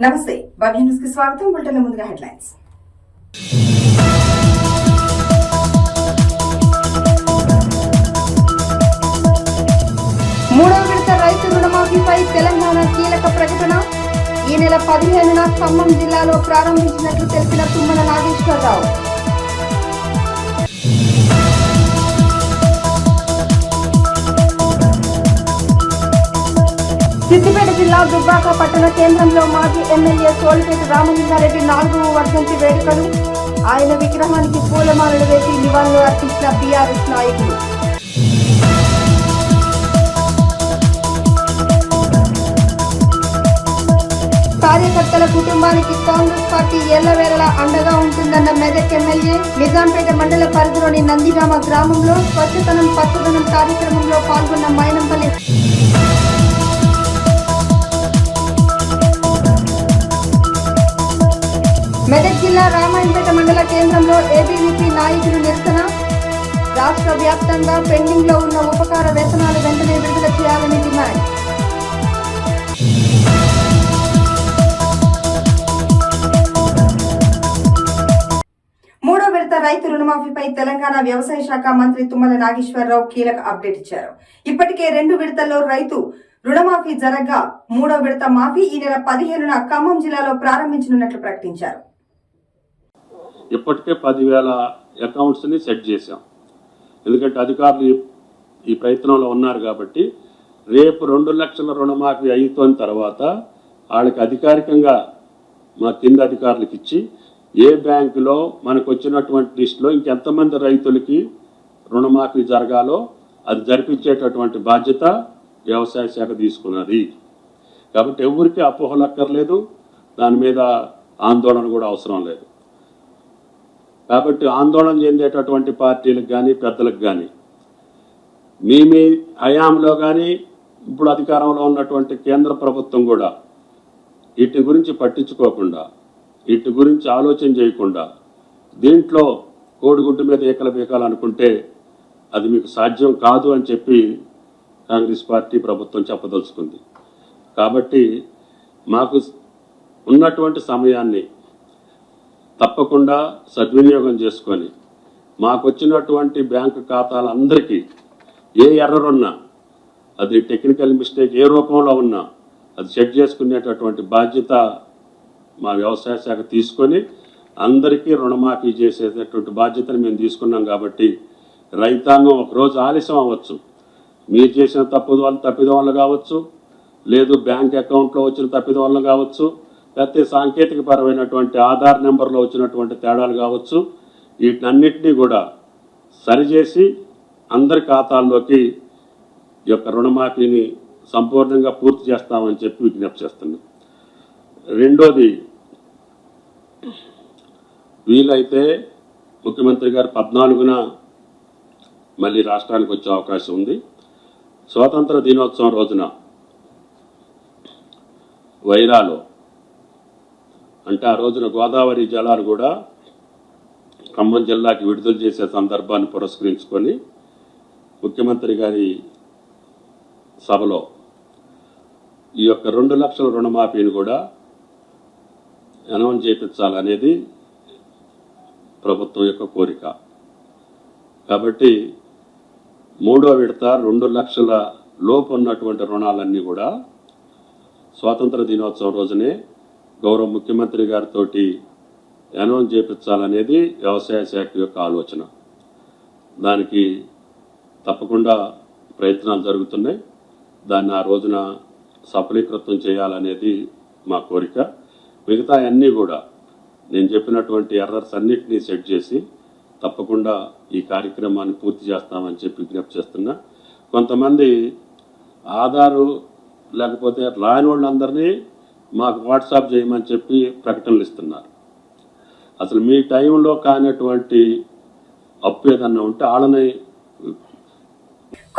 నమస్తే భవ్య న్యూస్ కి స్వాగతం. బులెటిన్ ముందుగా హెడ్లైన్స్. మూడవ విడత రైతు రుణమాఫీపై తెలంగాణ కీలక ప్రకటన. ఈ నెల 15న ఖమ్మం జిల్లాలో ప్రారంభించినట్లు తెలిపిన తుమ్మల నాగేశ్వరరావు. సిద్దిపేట జిల్లా దుబ్బాక పట్టణ కేంద్రంలో మాజీ ఎమ్మెల్యే సోలిపేట రామలింగారెడ్డి 4వ వర్ధంతి వేడుకలు. ఆయన విగ్రహానికి పూలమాలలు వేసి నివాళులు అర్పించిన బీఆర్ఎస్ నాయకులు. కార్యకర్తల కుటుంబానికి కాంగ్రెస్ పార్టీ ఎల్లవేళలా అండగా ఉంటుందన్న మెదక్ ఎమ్మెల్యే. నిజాంపేట మండల పరిధిలోని నందిగామ గ్రామంలో స్వచ్ఛతనం పచ్చదనం కార్యక్రమంలో పాల్గొన్న మైనంపల్లి. మెదక్ జిల్లా రామాయంపేట మండల కేంద్రంలో ఏబీవీపీ నాయకులు నిరసన. రాష్ట్ర వ్యాప్తంగా పెండింగ్ లో ఉన్న ఉపకార వేతనాలు వెంటనే విడుదల చేయాలని డిమాండ్. మూడో విడత రైతు రుణమాఫీపై తెలంగాణ వ్యవసాయ శాఖ మంత్రి తుమ్మల నాగేశ్వరరావు కీలక అప్డేట్ ఇచ్చారు. ఇప్పటికే 2 విడతల్లో రైతు రుణమాఫీ జరగగా మూడో విడత మాఫీ ఈ నెల 15న ఖమ్మం జిల్లాలో ప్రారంభించనున్నట్లు ప్రకటించారు. ఇప్పటికే 10,000 అకౌంట్స్ ని సెట్ చేశాం. ఎందుకంటే అధికారులు ఈ ప్రయత్నంలో ఉన్నారు కాబట్టి రేపు 2 లక్షల రుణమాఫీ అయిపోయిన తర్వాత వాళ్ళకి అధికారికంగా మా కింద అధికారులకు ఇచ్చి ఏ బ్యాంకులో మనకు వచ్చినటువంటి లిస్టులో ఇంకెంతమంది రైతులకి రుణమాఫీ జరగాలో అది జరిపించేటటువంటి బాధ్యత వ్యవసాయ శాఖ తీసుకున్నది. కాబట్టి ఎవరికి అపోహలు అక్కర్లేదు, దాని మీద ఆందోళన కూడా అవసరం లేదు. కాబట్టి ఆందోళన చెందేటటువంటి పార్టీలకు కానీ పెద్దలకు కానీ మీ హయాంలో కానీ ఇప్పుడు అధికారంలో ఉన్నటువంటి కేంద్ర ప్రభుత్వం కూడా వీటి గురించి పట్టించుకోకుండా, వీటి గురించి ఆలోచన చేయకుండా దీంట్లో కోడిగుడ్డు మీద ఏకల బీకాలనుకుంటే అది మీకు సాధ్యం కాదు అని చెప్పి కాంగ్రెస్ పార్టీ ప్రభుత్వం చెప్పదలుచుకుంది. కాబట్టి మాకు ఉన్నటువంటి సమయాన్ని తప్పకుండా సద్వినియోగం చేసుకొని మాకు వచ్చినటువంటి బ్యాంకు ఖాతాలందరికీ ఏ ఎర్రర్ ఉన్నా, అది టెక్నికల్ మిస్టేక్ ఏ రూపంలో ఉన్నా అది సెట్ చేసుకునేటటువంటి బాధ్యత మా వ్యవసాయ శాఖ తీసుకొని అందరికీ రుణమాఫీ చేసేటటువంటి బాధ్యతను మేము తీసుకున్నాం. కాబట్టి రైతాంగం ఒకరోజు ఆలస్యం అవ్వచ్చు, మీరు చేసిన తప్పిదం వల్ల కావచ్చు, లేదు బ్యాంక్ అకౌంట్లో వచ్చిన తప్పిదం వల్ల కావచ్చు, లేకపోతే సాంకేతిక పరమైనటువంటి ఆధార్ నెంబర్లో వచ్చినటువంటి తేడాలు కావచ్చు, వీటన్నిటినీ కూడా సరిచేసి అందరి ఖాతాల్లోకి ఈ యొక్క రుణమాఫీని సంపూర్ణంగా పూర్తి చేస్తామని చెప్పి విజ్ఞప్తి చేస్తున్నాం. రెండోది, వీలైతే ముఖ్యమంత్రి గారు 14న మళ్ళీ రాష్ట్రానికి వచ్చే అవకాశం ఉంది. స్వాతంత్ర దినోత్సవం రోజున వైరాలో, అంటే ఆ రోజున గోదావరి జలాలు కూడా ఖమ్మం జిల్లాకి విడుదల చేసే సందర్భాన్ని పురస్కరించుకొని ముఖ్యమంత్రి గారి సభలో ఈ యొక్క 2 లక్షల రుణమాఫీని కూడా అనౌన్స్ చేయించాలనేది ప్రభుత్వం యొక్క కోరిక. కాబట్టి మూడో విడత 2 లక్షల లోపు ఉన్నటువంటి రుణాలన్నీ కూడా స్వాతంత్ర దినోత్సవం రోజునే గౌరవ ముఖ్యమంత్రి గారితో అనౌన్స్ చేయించాలనేది వ్యవసాయ శాఖ యొక్క ఆలోచన. దానికి తప్పకుండా ప్రయత్నాలు జరుగుతున్నాయి. దాన్ని ఆ రోజున సఫలీకృతం చేయాలనేది మా కోరిక. మిగతా అన్నీ కూడా నేను చెప్పినటువంటి ఎర్రర్స్ అన్నిటినీ సెట్ చేసి తప్పకుండా ఈ కార్యక్రమాన్ని పూర్తి చేస్తామని చెప్పి విజ్ఞప్తి చేస్తున్నా. కొంతమంది ఆధారు లేకపోతే రాని వాళ్ళందరినీ మాకు వాట్సాప్ చేయమని చెప్పి ప్రకటనలు ఇస్తున్నారు. అసలు మీ టైంలో కానటువంటి అప్పు ఏదన్నా ఉంటే వాళ్ళని.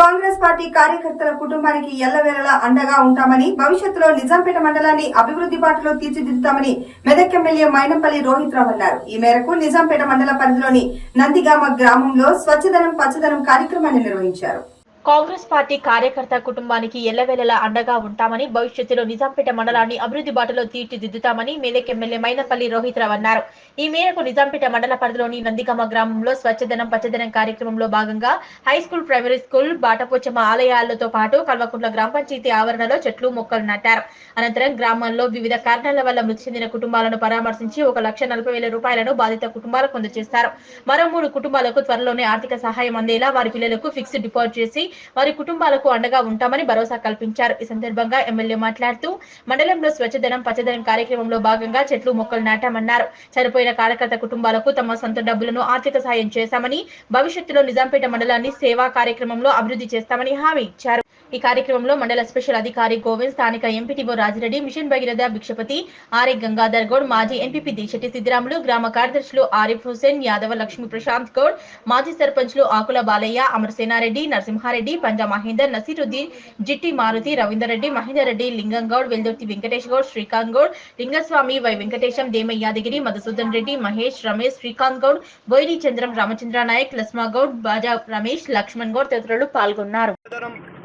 కాంగ్రెస్ పార్టీ కార్యకర్తల కుటుంబానికి ఎల్లవేళలా అండగా ఉంటామని, భవిష్యత్తులో నిజాంపేట మండలాన్ని అభివృద్ధి బాటలో తీర్చిదిద్దుతామని మెదక్ ఎమ్మెల్యే మైనంపల్లి రోహిత్ రావు అన్నారు. ఈ మేరకు నిజాంపేట మండల పరిధిలోని నందిగామ గ్రామంలో స్వచ్ఛదనం పచ్చదనం కార్యక్రమాన్ని నిర్వహించారు. కాంగ్రెస్ పార్టీ కార్యకర్త కుటుంబానికి ఎల్లవేళలా అండగా ఉంటామని, భవిష్యత్తులో నిజాంపేట మండలాన్ని అభివృద్ధి బాటలో తీర్చిదిద్దుతామని మెదక్ ఎమ్మెల్యే మైనంపల్లి రోహిత్రావు అన్నారు. ఈ మేరకు నిజాంపేట మండల పరిధిలోని నందిగామ గ్రామంలో స్వచ్ఛదనం పచ్చదనం కార్యక్రమంలో భాగంగా హైస్కూల్, ప్రైమరీ స్కూల్, బాటపోచమ్మ ఆలయాలతో పాటు కల్వకుంట్ల గ్రామ పంచాయతీ ఆవరణలో చెట్లు, మొక్కలు నాటారు. అనంతరం గ్రామంలో వివిధ కారణాల వల్ల మృతి చెందిన కుటుంబాలను పరామర్శించి 1,40,000 రూపాయలను బాధిత కుటుంబాలకు అందజేస్తారు. మరో 3 కుటుంబాలకు త్వరలోనే ఆర్థిక సహాయం అందేలా వారి పిల్లలకు ఫిక్స్డ్ డిపాజిట్ చేసి వారి కుటుంబాలకు అండగా ఉంటామని భరోసా కల్పించారు. ఈ సందర్భంగా ఎమ్మెల్యే మాట్లాడుతూ మండలంలో స్వచ్ఛదనం పచ్చదనం కార్యక్రమంలో భాగంగా చెట్లు, మొక్కలు నాటామన్నారు. చనిపోయిన కార్యకర్త కుటుంబాలకు తమ సొంత డబ్బులను ఆర్థిక సాయం చేశామని, భవిష్యత్తులో నిజాంపేట మండలాన్ని సేవా కార్యక్రమంలో అభివృద్ధి చేస్తామని హామీ ఇచ్చారు. ఈ కార్యక్రమంలో మండల స్పెషల్ అధికారి గోవింద్, స్థానిక MPTO Rajireddy, mission Bhagiratha Bhikshapathi, RA Gangadhar Goud, మాజీ ఎంపీపీ దీశెట్టి సిద్దిరాములు, గ్రామ కార్యదర్శులు ఆరిఫ్ హుసేన్, యాదవ లక్ష్మీ ప్రశాంత్ గౌడ్, మాజీ సర్పంచ్లు ఆకుల బాలయ్య, అమరసేనారెడ్డి, నరసింహారెడ్డి, పంజా మహేందర్, నసీరుద్దీన్, జిట్టి మారుతి, రవీందర్ రెడ్డి, మహేందర్ రెడ్డి, లింగం గౌడ్, వెల్దుర్తి వెంకటేష్ గౌడ్, శ్రీకాంత్ గౌడ్, లింగస్వామి, వై వెంకటేశం, దేమ యాదగిరి, మధుసూదన్ రెడ్డి, మహేష్, రమేష్, శ్రీకాంత్ గౌడ్, బోయిని చంద్రం, రామచంద్ర నాయక్, లస్మా గౌడ్, బాజా రమేష్, లక్ష్మణ్ గౌడ్ తదితరులు పాల్గొన్నారు.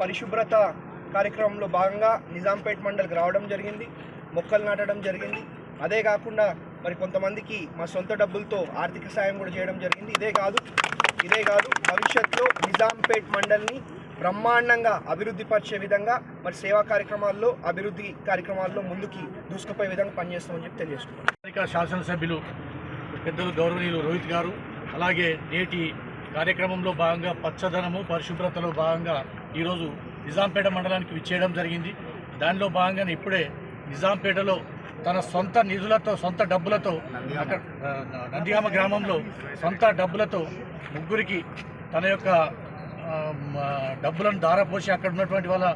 పరిశుభ్రత కార్యక్రమంలో భాగంగా నిజాంపేట్ మండలికి రావడం జరిగింది, మొక్కలు నాటడం జరిగింది. అదే కాకుండా మరి కొంతమందికి మా సొంత డబ్బులతో ఆర్థిక సాయం కూడా చేయడం జరిగింది. ఇదే కాదు భవిష్యత్తులో నిజాంపేట్ మండలిని బ్రహ్మాండంగా అభివృద్ధి పరిచే విధంగా మరి సేవా కార్యక్రమాల్లో, అభివృద్ధి కార్యక్రమాల్లో ముందుకి దూసుకుపోయే విధంగా పనిచేస్తామని చెప్పి తెలియజేస్తున్నాం. శాసనసభ్యులు పెద్దలు గౌరవనీయులు రోహిత్ గారు, అలాగే నేటి కార్యక్రమంలో భాగంగా పచ్చదనము పరిశుభ్రతలో భాగంగా ఈరోజు నిజాంపేట మండలానికి విచ్చేయడం జరిగింది. దానిలో భాగంగానే ఇప్పుడే నిజాంపేటలో తన సొంత నిధులతో, సొంత డబ్బులతో, అక్కడ నందిగామ గ్రామంలో సొంత డబ్బులతో ముగ్గురికి తన యొక్క డబ్బులను దారపోసి అక్కడ ఉన్నటువంటి వాళ్ళ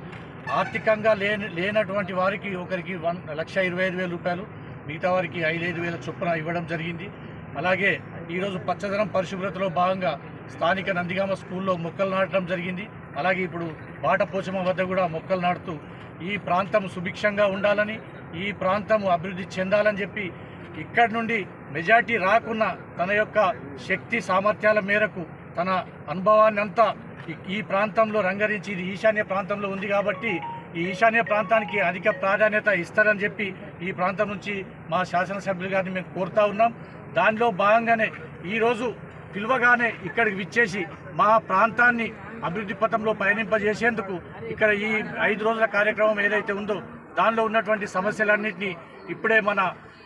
ఆర్థికంగా లేనటువంటి వారికి ఒకరికి 1,25,000 రూపాయలు, మిగతా వారికి 5,000 చొప్పున ఇవ్వడం జరిగింది. అలాగే ఈరోజు పచ్చదనం పరిశుభ్రతలో భాగంగా స్థానిక నందిగామ స్కూల్లో మొక్కలు నాటడం జరిగింది. అలాగే ఇప్పుడు బాటపోచమ్మ వద్ద కూడా మొక్కలు నాటుతూ ఈ ప్రాంతం సుభిక్షంగా ఉండాలని, ఈ ప్రాంతం అభివృద్ధి చెందాలని చెప్పి ఇక్కడి నుండి మెజార్టీ రాకున్న తన యొక్క శక్తి సామర్థ్యాల మేరకు తన అనుభవాన్ని అంతా ఈ ప్రాంతంలో రంగరించి, ఇది ఈశాన్య ప్రాంతంలో ఉంది కాబట్టి ఈ ఈశాన్య ప్రాంతానికి అధిక ప్రాధాన్యత ఇస్తారని చెప్పి ఈ ప్రాంతం నుంచి మా శాసనసభ్యులు గారిని మేము కోరుతా ఉన్నాం. దానిలో భాగంగానే ఈరోజు పిలువగానే ఇక్కడికి విచ్చేసి మా ప్రాంతాన్ని అభివృద్ధి పథంలో పయనింపజేసేందుకు ఇక్కడ ఈ 5 రోజుల కార్యక్రమం ఏదైతే ఉందో దానిలో ఉన్నటువంటి సమస్యలన్నింటినీ ఇప్పుడే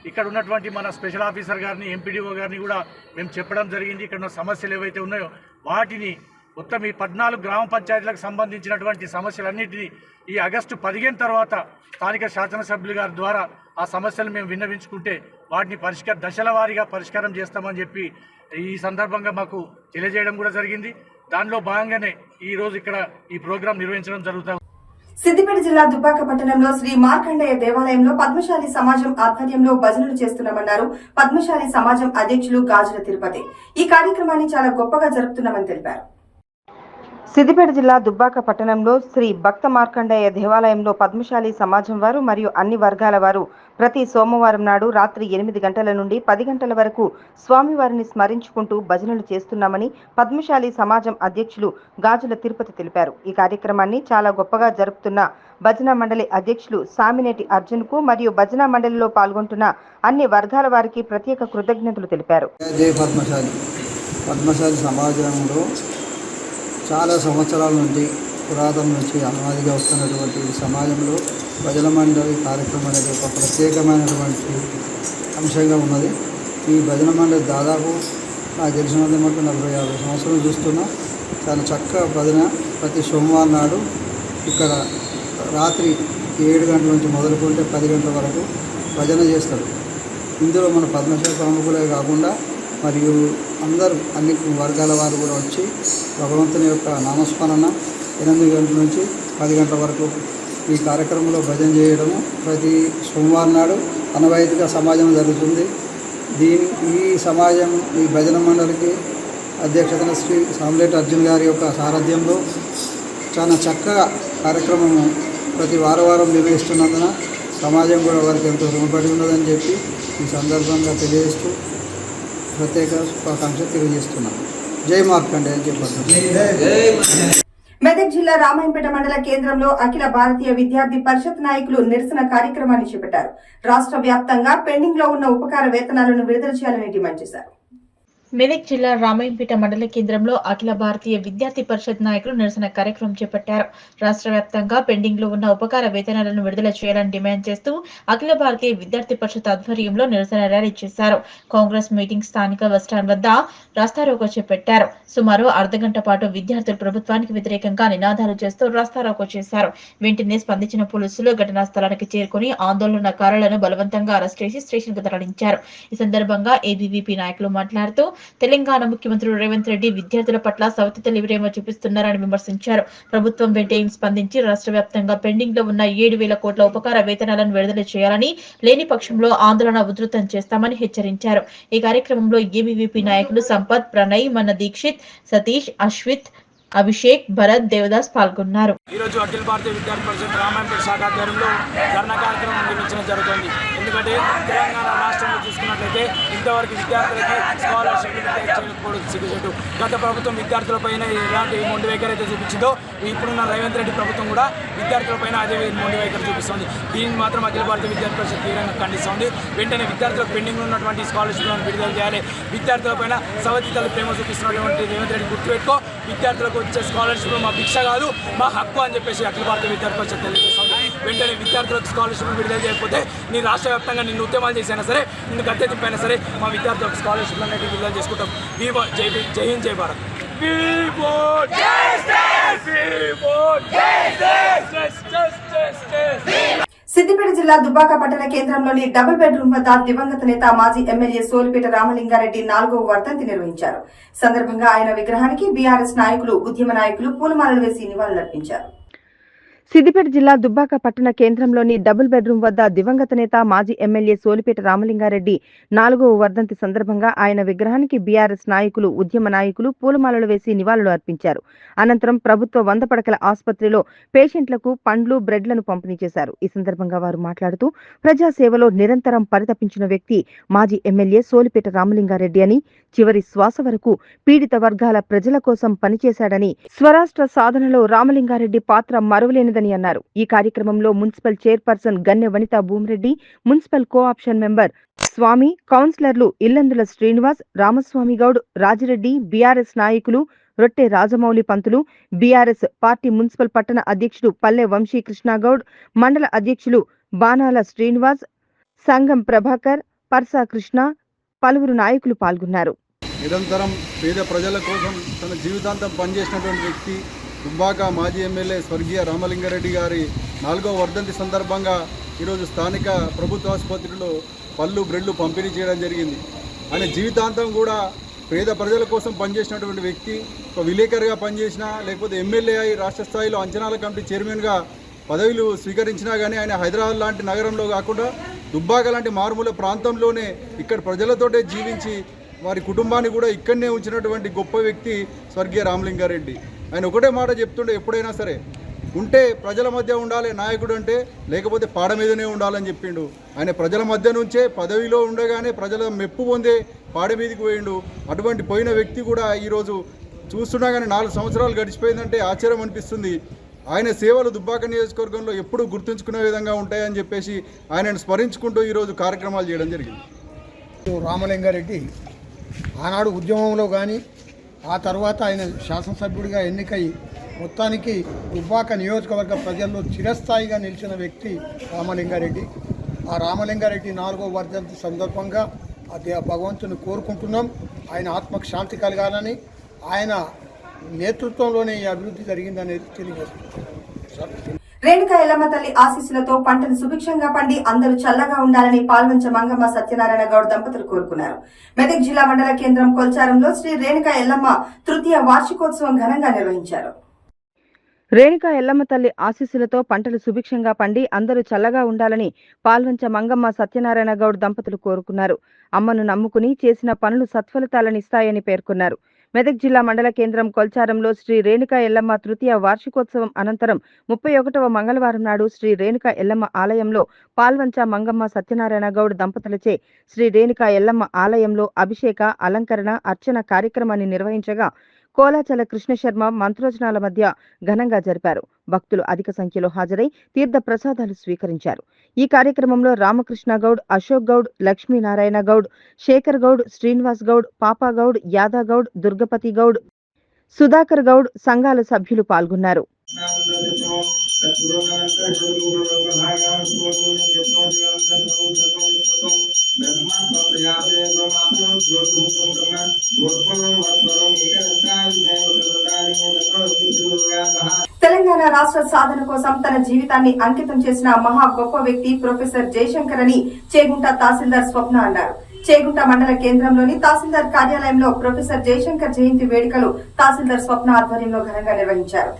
ఇక్కడ ఉన్నటువంటి మన స్పెషల్ ఆఫీసర్ గారిని, ఎంపీడీఓ గారిని కూడా మేము చెప్పడం జరిగింది. ఇక్కడ ఉన్న సమస్యలు ఏవైతే ఉన్నాయో వాటిని మొత్తం ఈ 14 గ్రామ పంచాయతీలకు సంబంధించినటువంటి సమస్యలన్నింటినీ ఈ ఆగస్టు 15 తర్వాత స్థానిక శాసనసభ్యులు గారి ద్వారా ఆ సమస్యలు మేము విన్నవించుకుంటే వాటిని దశల వారీగా పరిష్కారం చేస్తామని చెప్పి ఈ సందర్భంగా మాకు తెలియజేయడం కూడా జరిగింది. దానిలో భాగంగానే ఈరోజు ఇక్కడ ఈ ప్రోగ్రాం నిర్వహించడం జరుగుతుంది. సిద్దిపేట జిల్లా దుబ్బాక పట్టణంలో శ్రీ మార్కండేయ దేవాలయంలో పద్మశాలి సమాజం ఆధ్వర్యంలో భజనలు చేస్తున్నామన్నారు పద్మశాలి సమాజం అధ్యక్షులు గాజుల తిరుపతి. ఈ కార్యక్రమాన్ని చాలా గొప్పగా జరుపుతున్నామని తెలిపారు. సిద్దిపేట జిల్లా దుబ్బాక పట్టణంలో శ్రీ భక్త మార్కండేయ దేవాలయంలో పద్మశాలి సమాజం వారు మరియు అన్ని వర్గాల వారు ప్రతి సోమవారం నాడు రాత్రి 8 గంటల నుండి 10 గంటల వరకు స్వామివారిని స్మరించుకుంటూ భజనలు చేస్తున్నామని పద్మశాలి సమాజం అధ్యక్షులు గాజుల తిరుపతి తెలిపారు. ఈ కార్యక్రమాన్ని చాలా గొప్పగా జరుపుతున్న భజన మండలి అధ్యక్షులు సామినేటి అర్జున్కు మరియు భజన మండలిలో పాల్గొంటున్న అన్ని వర్గాల వారికి ప్రత్యేక కృతజ్ఞతలు తెలిపారు. పద్మశాలి సమాజంలో చాలా సంవత్సరాల నుండి పురాతన నుంచి అనాదిగా వస్తున్నటువంటి సమాజంలో భజన మండలి కార్యక్రమం అనేది ఒక ప్రత్యేకమైనటువంటి అంశంగా ఉన్నది. ఈ భజన మండలి దాదాపు నాకు తెలిసినంత మటు 40-50 సంవత్సరాలు చూస్తున్నా. చాలా చక్కగా భజన ప్రతి సోమవారం నాడు ఇక్కడ రాత్రి 7 గంటల నుంచి మొదలుకుంటే 10 గంటల వరకు భజన చేస్తారు. ఇందులో మన పద్మశాలి ప్రముఖులే కాకుండా మరియు అందరూ అన్ని వర్గాల వారు కూడా వచ్చి భగవంతుని యొక్క నామస్మరణ 8 గంటల నుంచి 10 గంటల వరకు ఈ కార్యక్రమంలో భజన చేయడము ప్రతి సోమవారం నాడు అనవాయితీగా సమాజం జరుగుతుంది. ఈ భజన మండలికి అధ్యక్షతన శ్రీ సామినేటి అర్జున్ గారి యొక్క సారథ్యంలో చాలా చక్కగా కార్యక్రమము ప్రతి వారం నిర్వహిస్తున్నందున సమాజం కూడా వారికి ఎంతో రుణపడి ఉన్నదని చెప్పి ఈ సందర్భంగా తెలియజేస్తూ ప్రత్యేక శుభాకాంక్షలు తెలియజేస్తున్నాను. జై మార్కండే అని చెప్పారు. మెదక్ జిల్లా రామాయంపేట మండల కేంద్రంలో అఖిల భారతీయ విద్యార్థి పరిషత్ నాయకులు నిరసన కార్యక్రమాన్ని చేపట్టారు. రాష్ట్ర వ్యాప్తంగా పెండింగ్ లో ఉన్న ఉపకార వేతనాలను విడుదల చేయాలని డిమాండ్ చేశారు. మెదక్ జిల్లా రామాయంపేట మండల కేంద్రంలో అఖిల భారతీయ విద్యార్థి పరిషత్ నాయకులు నిరసన కార్యక్రమం చేపట్టారు. రాష్ట్ర వ్యాప్తంగా పెండింగ్ లో ఉన్న ఉపకార వేతనాలను విడుదల చేయాలని డిమాండ్ చేస్తూ అఖిల భారతీయ విద్యార్థి పరిషత్ ఆధ్వర్యంలో నిరసన ర్యాలీ చేశారు. కాంగ్రెస్ మీటింగ్ స్థానిక బస్టాండ్ వద్ద రాస్తారోకో చేపట్టారు. సుమారు అర్ధగంట పాటు విద్యార్థులు ప్రభుత్వానికి వ్యతిరేకంగా నినాదాలు చేస్తూ రాస్తారోకో చేశారు. వెంటనే స్పందించిన పోలీసులు ఘటనా స్థలానికి చేరుకుని ఆందోళనకారులను బలవంతంగా అరెస్ట్ చేసి స్టేషన్ కు తరలించారు. ఈ సందర్భంగా ఏబీవీపీ నాయకులు మాట్లాడుతూ తెలంగాణ ముఖ్యమంత్రి రేవంత్ రెడ్డి విద్యార్థుల పట్ల సవతి తెలివిరేమో చూపిస్తున్నారని విమర్శించారు. ప్రభుత్వం వెంటనే స్పందించి రాష్ట్ర వ్యాప్తంగా పెండింగ్ లో ఉన్న 7,000 కోట్ల ఉపకార వేతనాలను విడుదల చేయాలని, లేని పక్షంలో ఆందోళన ఉధృతం చేస్తామని హెచ్చరించారు. ఈ కార్యక్రమంలో ఏబీవీపీ నాయకులు సంపత్, ప్రణయ్, మన దీక్షిత్, సతీష్, అశ్విత్, అభిషేక్, భరత్, దేవదాస్ పాల్గొన్నారు. ఈరోజు అఖిల భారతీయ విద్యార్థి పరిషత్ రామాయంపేట శాఖ ఆధ్వర్యంలో ధర్నా కార్యక్రమం నిర్వహించడం జరుగుతుంది. ఎందుకంటే తెలంగాణ రాష్ట్రంలో చూసుకున్నట్లయితే ఇంతవరకు విద్యార్థులకి స్కాలర్షిప్ చేయకపోవడం సిగ్గుచేటు. గత ప్రభుత్వం విద్యార్థులపైన ఎలాంటి మొండి వైఖరి అయితే చూపించిందో ఇప్పుడున్న రేవంత్ రెడ్డి ప్రభుత్వం కూడా విద్యార్థులపైన అదే మొండి వైఖరి చూపిస్తుంది. దీన్ని మాత్రం అఖిల భారతీయ విద్యార్థి పరిషత్ తీవ్రంగా ఖండిస్తోంది. వెంటనే విద్యార్థులకు పెండింగ్ ఉన్నటువంటి స్కాలర్షిప్లను విడుదల చేయాలి. విద్యార్థులపైన సవతి తల్లి ప్రేమ చూపిస్తున్నటువంటి రేవంత్ రెడ్డి గుర్తుపెట్టుకో, విద్యార్థులకు వచ్చే స్కాలర్షిప్ మా భిక్ష కాదు, మా హక్కు అని చెప్పేసి అఖిల భారతీయ విద్యార్థి పరిషత్ తెలియజేస్తుంది. వెంటనే విద్యార్థులకు స్కాలర్షిప్ విడుదల చేయకపోతే నీ రాష్ట్ర వ్యాప్తంగా నిన్ను ఉద్యమాలు చేసినా సరే, నిన్ను గద్దె తిప్పైనా సరే మా విద్యార్థులకు స్కాలర్షిప్ అనేది విడుదల చేసుకుంటాం. జై హింద్, జై భారత్. సిద్దిపేట జిల్లా దుబ్బాక పట్టణ కేంద్రంలోని డబుల్ బెడ్రూమ్ వద్ద దివంగత నేత మాజీ ఎమ్మెల్యే సోలిపేట రామలింగారెడ్డి 4వ వర్ధంతి నిర్వహించారు. సందర్భంగా ఆయన విగ్రహానికి బీఆర్ఎస్ నాయకులు, ఉద్యమ నాయకులు పూలమాలలు వేసి నివాళులర్పించారు. సిద్దిపేట జిల్లా దుబ్బాక పట్టణ కేంద్రంలోని డబుల్ బెడ్రూమ్ వద్ద దివంగత నేత మాజీ ఎమ్మెల్యే సోలిపేట రామలింగారెడ్డి 4వ వర్ధంతి సందర్భంగా ఆయన విగ్రహానికి బీఆర్ఎస్ నాయకులు, ఉద్యమ నాయకులు పూలమాలలు వేసి నివాళులు అర్పించారు. అనంతరం ప్రభుత్వ 100 పడకల ఆసుపత్రిలో పేషెంట్లకు పండ్లు, బ్రెడ్లను పంపిణీ చేశారు. ఈ సందర్భంగా వారు మాట్లాడుతూ ప్రజాసేవలో నిరంతరం పరితపించిన వ్యక్తి మాజీ ఎమ్మెల్యే సోలిపేట రామలింగారెడ్డి అని, చివరి శ్వాస వరకు పీడిత వర్గాల ప్రజల కోసం పనిచేశాడని, స్వరాష్ట్ర సాధనలో రామలింగారెడ్డి పాత్ర మరువలేనిదని అన్నారు. ఈ కార్యక్రమంలో municipal chairperson Ganne Vanitha Bhumireddy, municipal cooption member Swamy, కౌన్సిలర్లు ఇల్లందుల శ్రీనివాస్, రామస్వామి గౌడ్, రాజిరెడ్డి, బీఆర్ఎస్ నాయకులు Rotte Rajamouli Pantulu, BRS party municipal పట్టణ అధ్యక్షుడు పల్లె వంశీకృష్ణగౌడ్, మండల అధ్యక్షులు బాణాల శ్రీనివాస్, సంగం ప్రభాకర్, పర్సా కృష్ణ, పలువురు నాయకులు పాల్గొన్నారు. నిరంతరం పేద ప్రజల కోసం తన జీవితాంతం పనిచేసినటువంటి వ్యక్తి దుబ్బాక మాజీ ఎమ్మెల్యే స్వర్గీయ రామలింగారెడ్డి గారి 4వ వర్ధంతి సందర్భంగా ఈరోజు స్థానిక ప్రభుత్వ ఆసుపత్రిలో పళ్ళు, బ్రెడ్లు పంపిణీ చేయడం జరిగింది. ఆయన జీవితాంతం కూడా పేద ప్రజల కోసం పనిచేసినటువంటి వ్యక్తి. ఒక విలేకరుగా పనిచేసినా, లేకపోతే ఎమ్మెల్యే అయి రాష్ట్ర స్థాయిలో అంచనాల కమిటీ చైర్మన్గా పదవులు స్వీకరించినా కానీ ఆయన హైదరాబాద్ లాంటి నగరంలో కాకుండా దుబ్బాక లాంటి మారుమూల ప్రాంతంలోనే ఇక్కడ ప్రజలతోటే జీవించి వారి కుటుంబాన్ని కూడా ఇక్కడనే ఉంచినటువంటి గొప్ప వ్యక్తి స్వర్గీయ రామలింగారెడ్డి. ఆయన ఒకటే మాట చెప్తుండే, ఎప్పుడైనా సరే ఉంటే ప్రజల మధ్య ఉండాలి నాయకుడు అంటే, లేకపోతే పాడ మీదనే ఉండాలని చెప్పిండు. ఆయన ప్రజల మధ్య నుంచే పదవిలో ఉండగానే ప్రజల మెప్పు పొందే పాడ మీదకి పోయిండు. అటువంటి పోయిన వ్యక్తి కూడా ఈరోజు చూస్తున్నా కానీ 4 సంవత్సరాలు గడిచిపోయిందంటే ఆశ్చర్యం అనిపిస్తుంది. ఆయన సేవలు దుబ్బాక నియోజకవర్గంలో ఎప్పుడూ గుర్తుంచుకునే విధంగా ఉంటాయని చెప్పేసి ఆయనను స్మరించుకుంటూ ఈరోజు కార్యక్రమాలు చేయడం జరిగింది. రామలింగారెడ్డి ఆనాడు ఉద్యమంలో కానీ, ఆ తర్వాత ఆయన శాసనసభ్యుడిగా ఎన్నికై మొత్తానికి దుబ్బాక నియోజకవర్గ ప్రజల్లో చిరస్థాయిగా నిలిచిన వ్యక్తి రామలింగారెడ్డి. ఆ రామలింగారెడ్డి 4వ వర్ధంతి సందర్భంగా అదే భగవంతుని కోరుకుంటున్నాం. ఆయన ఆత్మకు శాంతి కలగాలని, ఆయన నేతృత్వంలోనే ఈ అభివృద్ధి జరిగిందనేది తెలియజేస్తున్నాం. రేణుకా ఎల్లమ్మ తల్లి ఆశీస్సులతో పంటలు సుభిక్షంగా పండి అందరూ చల్లగా ఉండాలని పాల్వంచ మంగమ్మ సత్యనారాయణ గౌడ్ దంపతులు కోరుకున్నారు. మెదక్ జిల్లా మండల కేంద్రం కొల్చారంలో శ్రీ రేణుకా ఎల్లమ్మ తృతీయ వార్షికోత్సవం ఘనంగా నిర్వహించారు. రేణుకా ఎల్లమ్మ తల్లి ఆశీస్సులతో పంటలు సుభిక్షంగా పండి అందరూ చల్లగా ఉండాలని పాల్వంచ మంగమ్మ సత్యనారాయణ గౌడ్ దంపతులు కోరుకున్నారు. అమ్మను నమ్ముకుని చేసిన పనులు సత్ఫలితాలనిస్తాయని పేర్కొన్నారు. మెదక్ జిల్లా మండల కేంద్రం కొల్చారంలో శ్రీ రేణుకా ఎల్లమ్మ తృతీయ వార్షికోత్సవం అనంతరం 31వ మంగళవారం నాడు శ్రీ రేణుకా ఎల్లమ్మ ఆలయంలో పాల్వంచ మంగమ్మ సత్యనారాయణ గౌడ్ దంపతులచే శ్రీ రేణుకా ఎల్లమ్మ ఆలయంలో అభిషేక, అలంకరణ, అర్చన కార్యక్రమాన్ని నిర్వహించగా కోలాచల కృష్ణశర్మ మంత్రోజనాల మధ్య ఘనంగా జరిపారు. భక్తులు అధిక సంఖ్యలో హాజరై తీర్థ ప్రసాదాలు స్వీకరించారు. ఈ కార్యక్రమంలో రామకృష్ణ గౌడ్, అశోక్ గౌడ్, లక్ష్మీనారాయణ గౌడ్, శేఖర్ గౌడ్, శ్రీనివాస్ గౌడ్, పాపా గౌడ్, యాదా గౌడ్, దుర్గపతి గౌడ్, సుధాకర్ గౌడ్ సంఘాల సభ్యులు పాల్గొన్నారు. తెలంగాణ రాష్ట్ర సాధన కోసం తన జీవితాన్ని అంకితం చేసిన మహా గొప్ప వ్యక్తి ప్రొఫెసర్ జయశంకర్ అని చేగుంట తహసీల్దార్ స్వప్న అన్నారు. చేగుంట మండల కేంద్రంలోని తహసీల్దార్ కార్యాలయంలో ప్రొఫెసర్ జయశంకర్ జయంతి వేడుకలు తహసీల్దార్ స్వప్న ఆధ్వర్యంలో ఘనంగా నిర్వహించారు.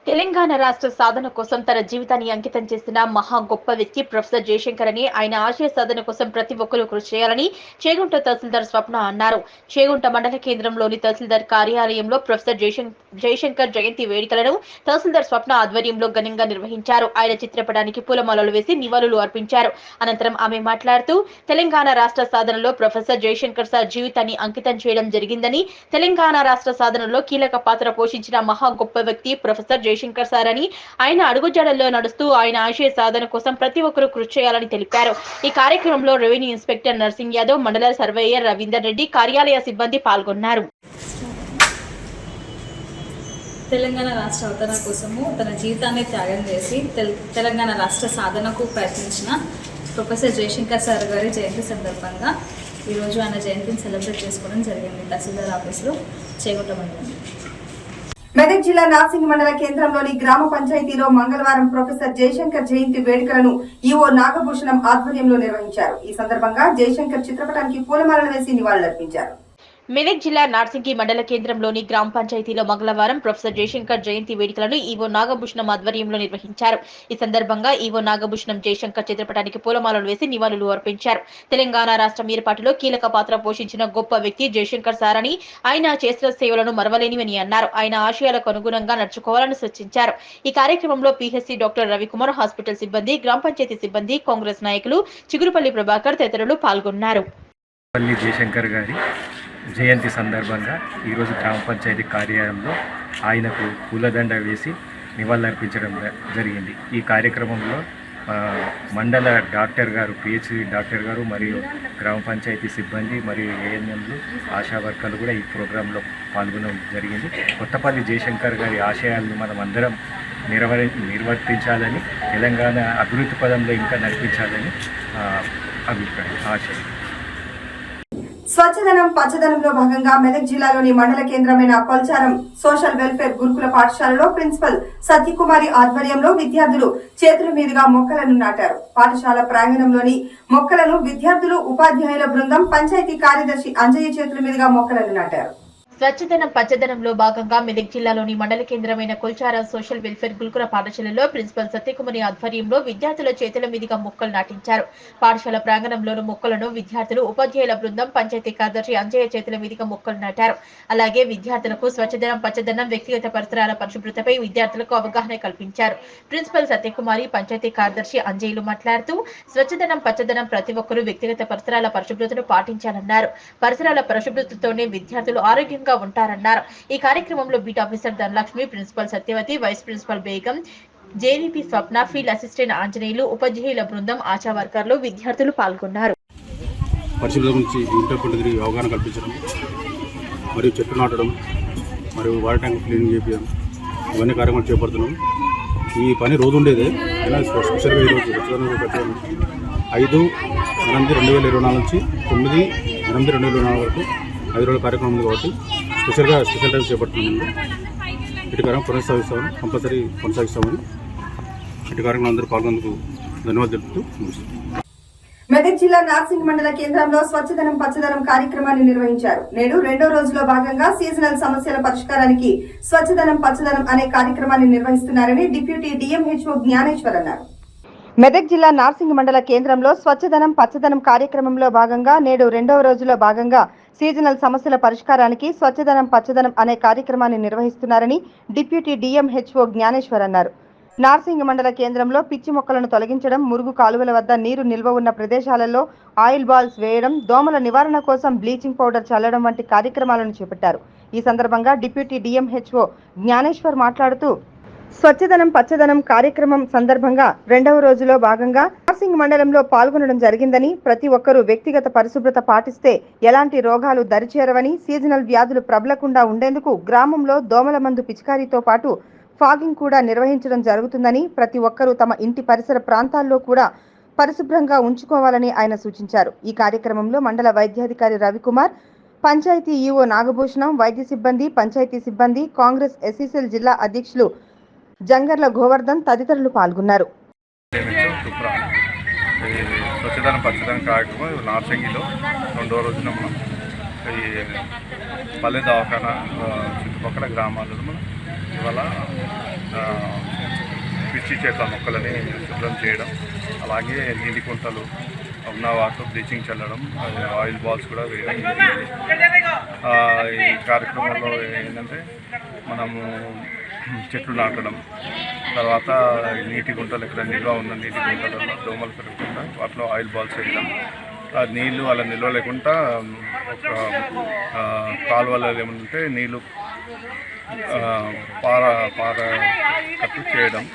తెలంగాణ రాష్ట్ర సాధన కోసం తన జీవితాన్ని అంకితం చేసిన మహా గొప్ప వ్యక్తి ప్రొఫెసర్ జయశంకర్ అని, ఆయన ఆశయ సాధన కోసం ప్రతి ఒక్కరూ కృషి చేయాలని చేగుంట తహసీల్దార్ స్వప్న అన్నారు. చేగుంట మండల కేంద్రంలోని తహసీల్దార్ కార్యాలయంలో ప్రొఫెసర్ జయశంకర్ జయంతి వేడుకలను తహసీల్దార్ స్వప్న ఆధ్వర్యంలో ఘనంగా నిర్వహించారు. ఆయన చిత్రపటానికి పూలమాలలు వేసి నివాళులు అర్పించారు. అనంతరం ఆమె మాట్లాడుతూ తెలంగాణ రాష్ట్ర సాధనలో ప్రొఫెసర్ జయశంకర్ సార్ జీవితాన్ని అంకితం చేయడం జరిగిందని, తెలంగాణ రాష్ట్ర సాధనలో కీలక పాత్ర పోషించిన మహా గొప్ప వ్యక్తి ప్రొఫెసర్ జయశంకర్ సార్ అని, ఆయన అడుగుజాడల్లో నడుస్తూ ఆయన ఆశయ సాధన కోసం ప్రతి ఒక్కరూ కృషి చేయాలని తెలిపారు. ఈ కార్యక్రమంలో రెవెన్యూ ఇన్స్పెక్టర్ నర్సింగ్ యాదవ్, మండల సర్వేయర్ రవీందర్ రెడ్డి, కార్యాలయ సిబ్బంది పాల్గొన్నారు. తెలంగాణ రాష్ట్ర అవతరణ కోసము తన జీవితాన్ని త్యాగం చేసి తెలంగాణ రాష్ట్ర సాధనకు ప్రయత్నించిన ప్రొఫెసర్ జయశంకర్ సార్ గారి జయంతి సందర్భంగా ఈరోజు ఆయన జయంతిని సెలబ్రేట్ చేసుకోవడం జరిగింది తహసీల్దార్ ఆఫీసులో చేగుంట మండలం. మెదక్ జిల్లా నార్సింగ్ మండల కేంద్రంలోని గ్రామ పంచాయతీలో మంగళవారం ప్రొఫెసర్ జయశంకర్ జయంతి వేడుకలను ఈవో నాగభూషణం ఆధ్వర్యంలో నిర్వహించారు. ఈ సందర్భంగా జయశంకర్ చిత్రపటానికి పూలమాలలు వేసి నివాళులర్పించారు. మెదక్ జిల్లా నార్సింగి మండల కేంద్రంలోని గ్రామ పంచాయతీలో మంగళవారం ప్రొఫెసర్ జయశంకర్ జయంతి వేడుకలను ఈవో నాగభూషణం ఆధ్వర్యంలో నిర్వహించారు. ఈ సందర్భంగా ఈవో నాగభూషణం జయశంకర్ చిత్రపటానికి పూలమాలలు వేసి నివాళులు అర్పించారు. తెలంగాణ రాష్ట్రం ఏర్పాటులో కీలక పాత్ర పోషించిన గొప్ప వ్యక్తి జయశంకర్ సార్ అని, ఆయన చేసిన సేవలను మరవలేనివని అన్నారు. ఆయన ఆశయాలకు అనుగుణంగా నడుచుకోవాలని సూచించారు. ఈ కార్యక్రమంలో పిహెచ్సి డాక్టర్ రవికుమార్, హాస్పిటల్ సిబ్బంది, గ్రామ పంచాయతీ సిబ్బంది, కాంగ్రెస్ నాయకులు, చిగురుపల్లి ప్రభాకర్ తదితరులు పాల్గొన్నారు. జయశంకర్ గారి జయంతి సందర్భంగా ఈరోజు గ్రామ పంచాయతీ కార్యాలయంలో ఆయనకు పూలదండ వేసి నివాళులర్పించడం జరిగింది. ఈ కార్యక్రమంలో మండల డాక్టర్ గారు, పిహెచ్సి డాక్టర్ గారు మరియు గ్రామ పంచాయతీ సిబ్బంది మరియు ఏఎన్ఎంలు, ఆశా వర్కర్లు కూడా ఈ ప్రోగ్రాంలో పాల్గొనడం జరిగింది. కొత్తపల్లి జయశంకర్ గారి ఆశయాలను మనం అందరం నిర్వర్తించాలని, తెలంగాణ అభివృద్ధి పదంలో ఇంకా నడిపించాలని అభిప్రాయం, ఆశయం. స్వచ్ఛదనం పచ్చదనంలో భాగంగా మెదక్ జిల్లాలోని మండల కేంద్రమైన కొల్చారం సోషల్ వెల్ఫేర్ గురుకుల పాఠశాలలో ప్రిన్సిపల్ సత్యకుమారి ఆధ్వర్యంలో విద్యార్థులు చేతుల మీదుగా మొక్కలను నాటారు. పాఠశాల ప్రాంగణంలోని మొక్కలను విద్యార్థులు, ఉపాధ్యాయుల బృందం, పంచాయతీ కార్యదర్శి అంజయ్య చేతుల మీదుగా మొక్కలను నాటారు. స్వచ్ఛదనం పచ్చదనంలో భాగంగా మెదక్ జిల్లాలోని మండల కేంద్రమైన కొల్చారం సోషల్ వెల్ఫేర్ గురుకుల పాఠశాలలో ప్రిన్సిపల్ సత్యకుమారి ఆధ్వర్యంలో విద్యార్థుల చేతుల మీదుగా మొక్కలు నాటించారు. పాఠశాల ప్రాంగణంలోని మొక్కలను విద్యార్థులు, ఉపాధ్యాయుల బృందం, పంచాయతీ కార్యదర్శి అంజయ్య చేతుల మీదుగా మొక్కలు నాటారు. అలాగే విద్యార్థులకు స్వచ్ఛదనం పచ్చదనం, వ్యక్తిగత పరిసరాల పరిశుభ్రతపై విద్యార్థులకు అవగాహన కల్పించారు. ప్రిన్సిపల్ సత్యకుమారి, పంచాయతీ కార్యదర్శి అంజయ్యలు మాట్లాడుతూ స్వచ్ఛదనం పచ్చదనం ప్రతి ఒక్కరూ వ్యక్తిగత పరిసరాల పరిశుభ్రతను పాటించాలన్నారు. పరిసరాల పరిశుభ్రతతోనే విద్యార్థులు ఆరోగ్యంగా ఉంటారన్నారు. ఈ కార్యక్రమంలో beat officer Dhanalakshmi, principal Satyavathi, vice principal Begum, JVP Swapna, field assistant Anjaneyulu, ఉపాధ్యాయుల బృందం, ఆశా వర్కర్లు, విద్యార్థులు పాల్గొన్నారు. పరిశుభ్రత గురించి ఇంటర్ అవగాహన కల్పించడం మరియు చెట్లు నాటడం మరియు వాటర్ ట్యాంక్ క్లీనింగ్ చేయడం ఇవన్నీ కార్యక్రమాలు చేపడుతున్నాం. ఈ పని రోజు ఉండేదే, అయినా స్పెషల్గా ఈరోజు 5/8/2024 నుంచి 9/8/2024 వరకు 5 రోజుల కార్యక్రమం ఉంది కాబట్టి స్పెషల్ టైం చేపడుతున్నాము. ఇటు కార్యక్రమం కంపల్సరీ కొనసాగిస్తామని ఇటు కార్యక్రమం అందరూ పాల్గొనేందుకు ధన్యవాదాలు తెలుపుతూ మెదక్ జిల్లా నార్సింగ్ మండల కేంద్రంలో స్వచ్ఛదనం పచ్చదనం కార్యక్రమాన్ని నిర్వహించారు. నేడు 2వ రోజులో భాగంగా సీజనల్ సమస్యల పరిష్కారానికి స్వచ్ఛదనం పచ్చదనం అనే కార్యక్రమాన్ని నిర్వహిస్తున్నారని డిప్యూటీ డిఎంహెచ్ఓ జ్ఞానేశ్వర్ అన్నారు. మెదక్ జిల్లా నార్సింగ్ మండల కేంద్రంలో స్వచ్ఛదనం పచ్చదనం కార్యక్రమంలో భాగంగా నేడు 2వ రోజులో భాగంగా సీజనల్ సమస్యల పరిష్కారానికి స్వచ్ఛదనం పచ్చదనం అనే కార్యక్రమాన్ని నిర్వహిస్తున్నారని డిప్యూటీ డిఎంహెచ్ఓ జ్ఞానేశ్వర్ అన్నారు. నార్సింగ్ మండల కేంద్రంలో పిచ్చి మొక్కలను తొలగించడం, మురుగు కాలువల వద్ద నీరు నిల్వ ఉన్న ప్రదేశాలలో ఆయిల్ బాల్స్ వేయడం, దోమల నివారణ కోసం బ్లీచింగ్ పౌడర్ చల్లడం వంటి కార్యక్రమాలను చేపట్టారు. ఈ సందర్భంగా డిప్యూటీ డిఎంహెచ్ఓ జ్ఞానేశ్వర్ మాట్లాడుతూ స్వచ్ఛదనం పచ్చదనం కార్యక్రమం సందర్భంగా 2వ రోజులో భాగంగా నార్సింగ్ మండలంలో పాల్గొనడం జరిగిందని, ప్రతి ఒక్కరూ వ్యక్తిగత పరిశుభ్రత పాటిస్తే ఎలాంటి రోగాలు దరిచేరవని, సీజనల్ వ్యాధులు ప్రబలకుండా ఉండేందుకు గ్రామంలో దోమల మందు పిచికారీతో పాటు ఫాగింగ్ కూడా నిర్వహించడం జరుగుతుందని, ప్రతి ఒక్కరూ తమ ఇంటి పరిసర ప్రాంతాల్లో కూడా పరిశుభ్రంగా ఉంచుకోవాలని ఆయన సూచించారు. ఈ కార్యక్రమంలో మండల వైద్యాధికారి రవికుమార్, పంచాయతీ ఈవో నాగభూషణం, వైద్య సిబ్బంది, పంచాయతీ సిబ్బంది, కాంగ్రెస్ ఎస్సీసీఎల్ జిల్లా అధ్యక్షులు జంగర్ల గోవర్ధన్ తదితరులు పాల్గొన్నారు. స్వచ్ఛదనం పచ్చదనం కార్యక్రమం నార్సింగిలో 2వ రోజున మనం ఈ పల్లె దవాఖానా చుట్టుపక్కల గ్రామాలలో మనం ఇవాళ పిచ్చి చెట్ల మొక్కలని శుభ్రం చేయడం, అలాగే నీటి కుంటలు ఉన్న వాటిలో బ్లీచింగ్ చల్లడం, ఆయిల్ బాల్స్ కూడా వేయడం. ఈ కార్యక్రమంలో ఏంటంటే మనము చెట్లు నాటడం, తర్వాత నీటి గుంటలు ఎక్కడ నిల్వ ఉన్న నీటి గుంటలలో దోమలు పెరగకుండా వాటిలో ఆయిల్ బాల్స్ వేయడం, ఆ నీళ్ళు అలా నిల్వ లేకుండా ఒక కాలువలో ఏమంటే నీళ్ళు పార కట్టు చేయడం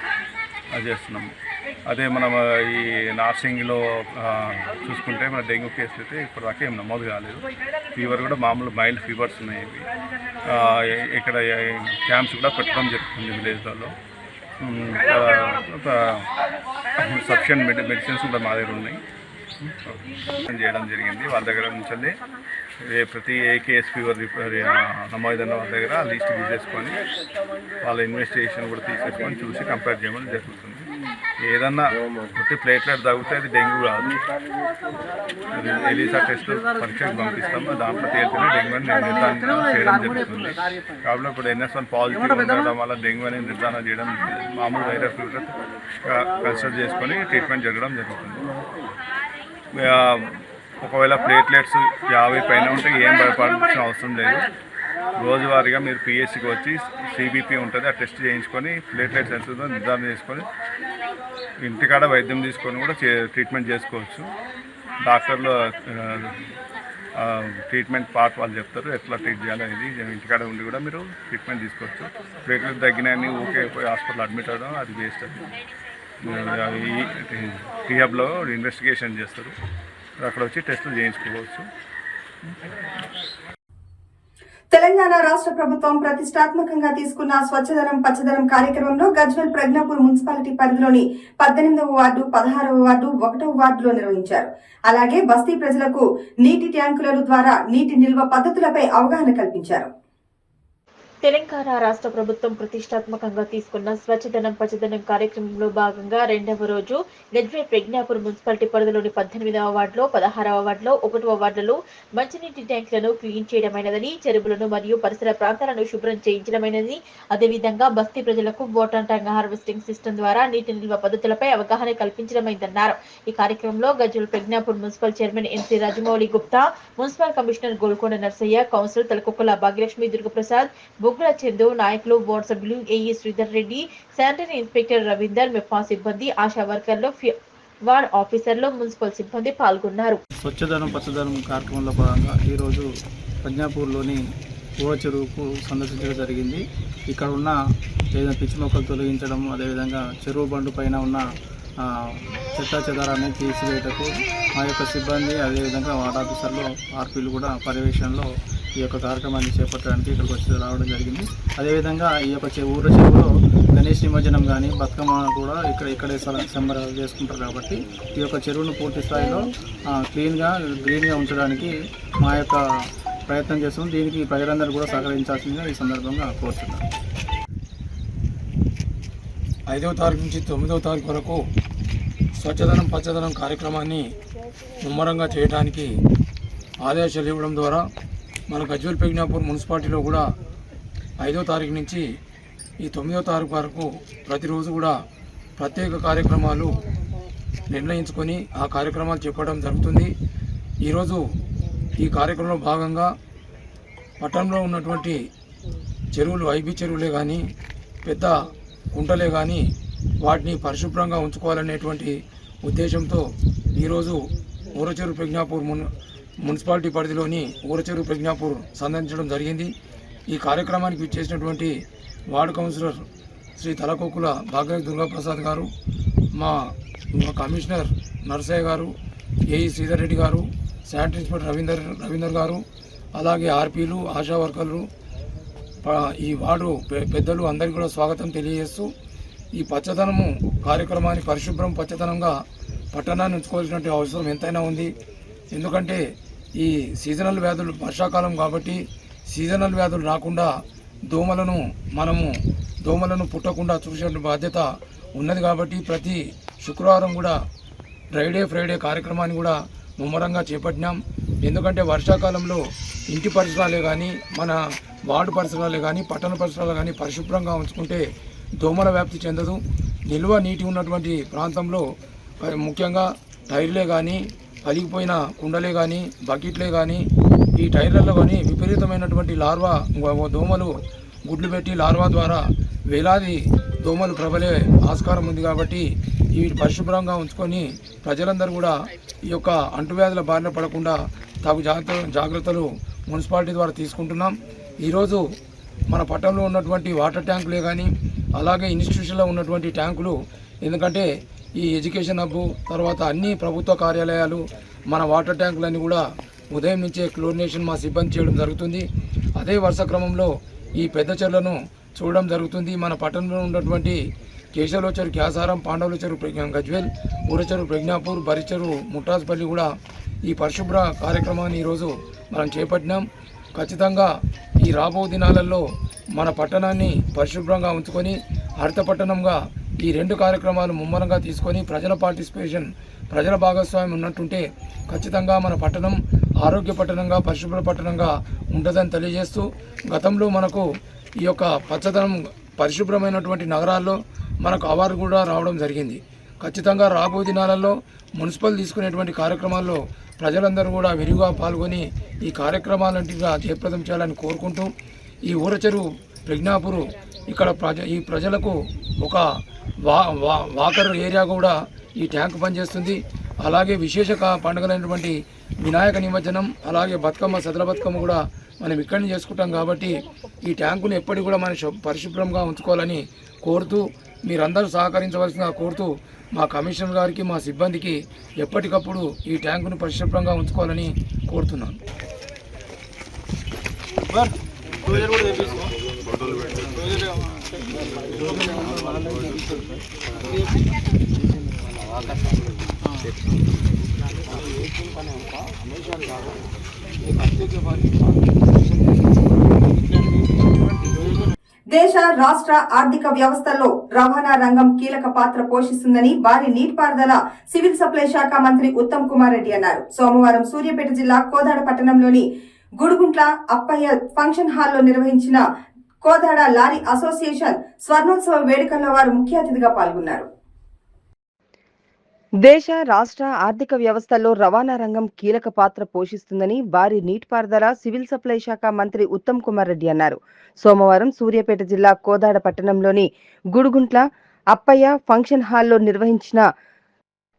అది చేస్తున్నాము. అదే మనం ఈ నార్సింగ్లో చూసుకుంటే మన డెంగ్యూ కేసులు అయితే ఇప్పటిదాకా ఏం నమోదు కాలేదు. ఫీవర్ కూడా మామూలు మైల్డ్ ఫీవర్స్ ఉన్నాయి. ఇక్కడ క్యాంప్స్ కూడా పెట్టడం జరుగుతుంది విలేజ్లలో. సఫిషియెంట్ మెడిసిన్స్ కూడా మా దగ్గర ఉన్నాయి, చేయడం జరిగింది. వాళ్ళ దగ్గర నుంచి ప్రతి ఏ కేసు ఫీవర్ నమోదైన వాళ్ళ దగ్గర లిస్ట్ తీసేసుకొని వాళ్ళ ఇన్వెస్టిగేషన్ కూడా తీసేసుకొని చూసి కంపేర్ చేయడం జరుగుతుంది. ఏదన్నా ఒకటి ప్లేట్లెట్ తగ్గితే అది డెంగ్యూ కాదు, ఎలిసా టెస్ట్ పరీక్షకు పంపిస్తాము. దాంట్లో తేలితేనే డెంగ్యూ అని నిర్ధారణ చేయడం జరుగుతుంది. కాబట్టి ఇప్పుడు NS1 పాజిటివ్ ఉండడం వల్ల డెంగ్యూ అని నిర్ధారణ చేయడం, మామూలు వైరల్ ఫీవర్ కన్సల్ట్ చేసుకొని ట్రీట్మెంట్ జరగడం జరుగుతుంది. ఒకవేళ ప్లేట్లెట్స్ 50 పైన ఉంటే ఏం భయపడాల్సిన అవసరం లేదు. రోజువారీగా మీరు పిహెచ్సికి వచ్చి CBP ఉంటుంది, ఆ టెస్ట్ చేయించుకొని ప్లేట్లెట్స్ ఎంత ఉందో నిర్ధారణ చేసుకొని ఇంటికాడ వైద్యం తీసుకొని కూడా ట్రీట్మెంట్ చేసుకోవచ్చు. డాక్టర్లు ట్రీట్మెంట్ పార్ట్ వాళ్ళు చెప్తారు ఎట్లా ట్రీట్ చేయాలి అనేది. ఇంటికాడ ఉండి కూడా మీరు ట్రీట్మెంట్ తీసుకోవచ్చు. ప్లేట్లెట్ తగ్గినాయని ఊకే పోయి హాస్పిటల్ అడ్మిట్ అవ్వడం అది వేస్ట్. అది టీహబ్లో ఇన్వెస్టిగేషన్ చేస్తారు, అక్కడ వచ్చి టెస్టులు చేయించుకోవచ్చు. తెలంగాణ రాష్ట్ర ప్రభుత్వం ప్రతిష్టాత్మకంగా తీసుకున్న స్వచ్ఛదనం పచ్చదనం కార్యక్రమంలో గజ్వెల్ ప్రజ్ఞాపూర్ మున్సిపాలిటీ పరిధిలోని 18వ వార్డు, 16వ వార్డు, 1వ వార్డులో నిర్వహించారు. అలాగే బస్తీ ప్రజలకు నీటి ట్యాంకుల ద్వారా నీటి నిల్వ పద్ధతులపై అవగాహన కల్పించారు. తెలంగాణ రాష్ట్ర ప్రభుత్వం ప్రతిష్టాత్మకంగా తీసుకున్న స్వచ్ఛదనం పచ్చదనం కార్యక్రమంలో భాగంగా 2వ రోజు గజ్వేల్ ప్రజ్ఞాపూర్ మున్సిపాలిటీ పరిధిలోని 18వ వార్డులో, 16వ వార్డులో, 1వ వార్డులో మంచినీటి ట్యాంకులను క్లీన్ చేయడమైనదని, చెరువులను మరియు పరిసర ప్రాంతాలను శుభ్రం చేయించడమైనది. అదేవిధంగా బస్తీ ప్రజలకు వాటర్ ట్యాంక్ హార్వెస్టింగ్ సిస్టమ్ ద్వారా నీటి నిల్వ పద్ధతులపై అవగాహన కల్పించడమైందన్నారు. ఈ కార్యక్రమంలో Gajwel Pragnapur municipal chairman NC Rajamouli Gupta, municipal commissioner Golkonda Narsaiah, councillor Talakokkala Bhagyalakshmi, Durgaprasad, Buggula Chandu, నాయకులు, వార్డు సభ్యులు, AE Sridhar Reddy, sanitary inspector Ravinder, మెఫా సిబ్బంది, ఆశా వర్కర్లు, వార్డ్ ఆఫీసర్లు, మున్సిపల్ సిబ్బంది పాల్గొన్నారు. స్వచ్ఛదనం పచ్చదనం కార్యక్రమంలో భాగంగా ఈరోజు ప్రజ్ఞాపూర్లోని ఊర చెరువుకు సందర్శించడం జరిగింది. ఇక్కడ ఉన్న ఏదైనా పిచ్చి మొక్కలు తొలగించడం, అదేవిధంగా చెరువు బండు పైన ఉన్న చెత్తా చెదారాన్ని తీసివేయటకు మా యొక్క సిబ్బంది, అదేవిధంగా వార్డ్ ఆఫీసర్లు, RPలు కూడా పర్యవేక్షణలో ఈ యొక్క కార్యక్రమాన్ని చేపట్టడానికి ఇక్కడికి వచ్చి రావడం జరిగింది. అదేవిధంగా ఈ యొక్క ఊర చెరువులో గణేష్ నిమజ్జనం కానీ బతుకమ్మ కూడా ఇక్కడే సంబరాలు చేసుకుంటారు. కాబట్టి ఈ యొక్క చెరువును పూర్తి స్థాయిలో గ్రీన్గా ఉంచడానికి మా యొక్క ప్రయత్నం చేస్తున్నాం. దీనికి ప్రజలందరూ కూడా సహకరించాల్సిందిగా ఈ సందర్భంగా కోరుతున్నాం. 5వ తారీఖు నుంచి 9వ తారీఖు వరకు స్వచ్ఛదనం పచ్చదనం కార్యక్రమాన్ని ముమ్మరంగా చేయడానికి ఆదేశాలు ఇవ్వడం ద్వారా మన గజ్వేల్ ప్రజ్ఞాపూర్ మున్సిపాలిటీలో కూడా 5వ తారీఖు నుంచి ఈ 9వ తారీఖు వరకు ప్రతిరోజు కూడా ప్రత్యేక కార్యక్రమాలు నిర్ణయించుకొని ఆ కార్యక్రమాలు చెప్పడం జరుగుతుంది. ఈరోజు ఈ కార్యక్రమంలో భాగంగా పట్టణంలో ఉన్నటువంటి చెరువులు, IB చెరువులే కానీ పెద్ద కుంటలే కానీ వాటిని పరిశుభ్రంగా ఉంచుకోవాలనేటువంటి ఉద్దేశంతో ఈరోజు ఊరచెరువు ప్రజ్ఞాపూర్ మున్సిపాలిటీ పరిధిలోని ఊరచెరువు ప్రజ్ఞాపూర్ సందర్శించడం జరిగింది. ఈ కార్యక్రమానికి విచ్చేసినటువంటి వార్డు కౌన్సిలర్ శ్రీ తలకోకుల భాగ్యరాజ్ దుర్గాప్రసాద్ గారు, మా కమిషనర్ నర్సయ్య గారు, ఏఈ శ్రీధర్ రెడ్డి గారు, శానిటరీ ఇన్స్పెక్టర్ రవీందర్ గారు, అలాగే ఆర్పీలు, ఆశా వర్కర్లు, ఈ వార్డు పెద్దలు అందరికీ కూడా స్వాగతం తెలియజేస్తూ ఈ పచ్చదనము కార్యక్రమాన్ని పరిశుభ్రం పచ్చదనంగా పట్టణాన్ని ఉంచుకోవాల్సినటువంటి అవసరం ఎంతైనా ఉంది. ఎందుకంటే ఈ సీజనల్ వ్యాధులు వర్షాకాలం కాబట్టి సీజనల్ వ్యాధులు రాకుండా దోమలను పుట్టకుండా చూసే బాధ్యత ఉన్నది. కాబట్టి ప్రతి శుక్రవారం కూడా ఫ్రైడే కార్యక్రమాన్ని కూడా ముమ్మరంగా చేపట్టినాం. ఎందుకంటే వర్షాకాలంలో ఇంటి పరిసరాలే కానీ మన వార్డు పరిసరాలే కానీ పట్టణ పరిసరాలు కానీ పరిశుభ్రంగా ఉంచుకుంటే దోమల వ్యాప్తి చెందదు. నిల్వ నీటి ఉన్నటువంటి ప్రాంతంలో ముఖ్యంగా టైర్లే కానీ, పలిగిపోయిన కుండలే కానీ, బకెట్లే కానీ, ఈ టైర్లలో కానీ విపరీతమైనటువంటి లార్వా దోమలు గుడ్లు పెట్టి లార్వా ద్వారా వేలాది దోమలు ప్రబలే ఆస్కారం ఉంది. కాబట్టి ఇవి పరిశుభ్రంగా ఉంచుకొని ప్రజలందరూ కూడా ఈ యొక్క అంటువ్యాధుల బారిన పడకుండా తగు జాగ్రత్తలు మున్సిపాలిటీ ద్వారా తీసుకుంటున్నాం. ఈరోజు మన పట్టణంలో ఉన్నటువంటి వాటర్ ట్యాంకులే కానీ, అలాగే ఇన్స్టిట్యూషన్లో ఉన్నటువంటి ట్యాంకులు, ఎందుకంటే ఈ ఎడ్యుకేషన్ హబ్ తర్వాత అన్ని ప్రభుత్వ కార్యాలయాలు మన వాటర్ ట్యాంకులన్నీ కూడా ఉదయం నుంచే క్లోరినేషన్ మా సిబ్బంది చేయడం జరుగుతుంది. అదే వరుస క్రమంలో ఈ పెద్ద చెరువులను చూడడం జరుగుతుంది. మన పట్టణంలో ఉన్నటువంటి కేశవల చెరువు క్యాసారం, పాండవుల చెరువు గజ్వేల్, ఊర చెరువు ప్రజ్ఞాపూర్, బరి చెరువు ముట్టాజ్పల్లి కూడా ఈ పరిశుభ్ర కార్యక్రమాన్ని ఈరోజు మనం చేపట్టినాం. ఖచ్చితంగా ఈ రాబో దినాలలో మన పట్టణాన్ని పరిశుభ్రంగా ఉంచుకొని హరిత పట్టణంగా ఈ రెండు కార్యక్రమాలు ముమ్మరంగా తీసుకొని ప్రజల పార్టిసిపేషన్, ప్రజల భాగస్వామ్యం ఉన్నట్టుంటే ఖచ్చితంగా మన పట్టణం ఆరోగ్య పట్టణంగా, పరిశుభ్ర పట్టణంగా ఉంటుందని తెలియజేస్తూ, గతంలో మనకు ఈ యొక్క పచ్చదనం పరిశుభ్రమైనటువంటి నగరాల్లో మనకు అవార్డు కూడా రావడం జరిగింది. ఖచ్చితంగా రాబో దినాలలో మున్సిపల్ తీసుకునేటువంటి కార్యక్రమాల్లో ప్రజలందరూ కూడా విరివిగా పాల్గొని ఈ కార్యక్రమాలంటిగా జయప్రదం చేయాలని కోరుకుంటూ, ఈ ఊర చెరువు ప్రజ్ఞాపూర్ ఇక్కడ ఈ ప్రజలకు ఒక వాకర్ ఏరియా కూడా ఈ ట్యాంక్ పనిచేస్తుంది. అలాగే విశేష పండుగలైనటువంటి వినాయక నిమజ్జనం, అలాగే బతుకమ్మ, సదల బతుకమ్మ కూడా మనం ఇక్కడిని చేసుకుంటాం. కాబట్టి ఈ ట్యాంకును ఎప్పటికీ కూడా మనం పరిశుభ్రంగా ఉంచుకోవాలని కోరుతూ, మీరందరూ సహకరించవలసిందిగా కోరుతూ, మా కమిషనర్ గారికి, మా సిబ్బందికి ఎప్పటికప్పుడు ఈ ట్యాంకును పరిశుభ్రంగా ఉంచుకోవాలని కోరుతున్నాను. దేశ రాష్ట్ర ఆర్థిక వ్యవస్థల్లో రవాణా రంగం కీలక పాత్ర పోషిస్తుందని భారీ నీటిపారుదల సివిల్ సప్లై శాఖ మంత్రి ఉత్తమ్ కుమార్ రెడ్డి అన్నారు. సోమవారం సూర్యాపేట జిల్లా కోదాడ పట్టణంలోని గుడుగుంట్ల అప్పయ్య ఫంక్షన్ హాల్లో నిర్వహించిన కోదాడ లారీ అసోసియేషన్ స్వర్ణోత్సవ వేడుకల్లో వారు ముఖ్య అతిథిగా పాల్గొన్నారు. దేశ రాష్ట్ర ఆర్థిక వ్యవస్థల్లో రవాణా రంగం కీలక పాత్ర పోషిస్తుందని భారీ నీటిపారుదల సివిల్ సప్లై శాఖ మంత్రి ఉత్తమ్ కుమార్ రెడ్డి అన్నారు. సోమవారం సూర్యాపేట జిల్లా కోదాడ పట్టణంలోని గుడుగుంట్ల అప్పయ్య ఫంక్షన్ హాల్లో నిర్వహించిన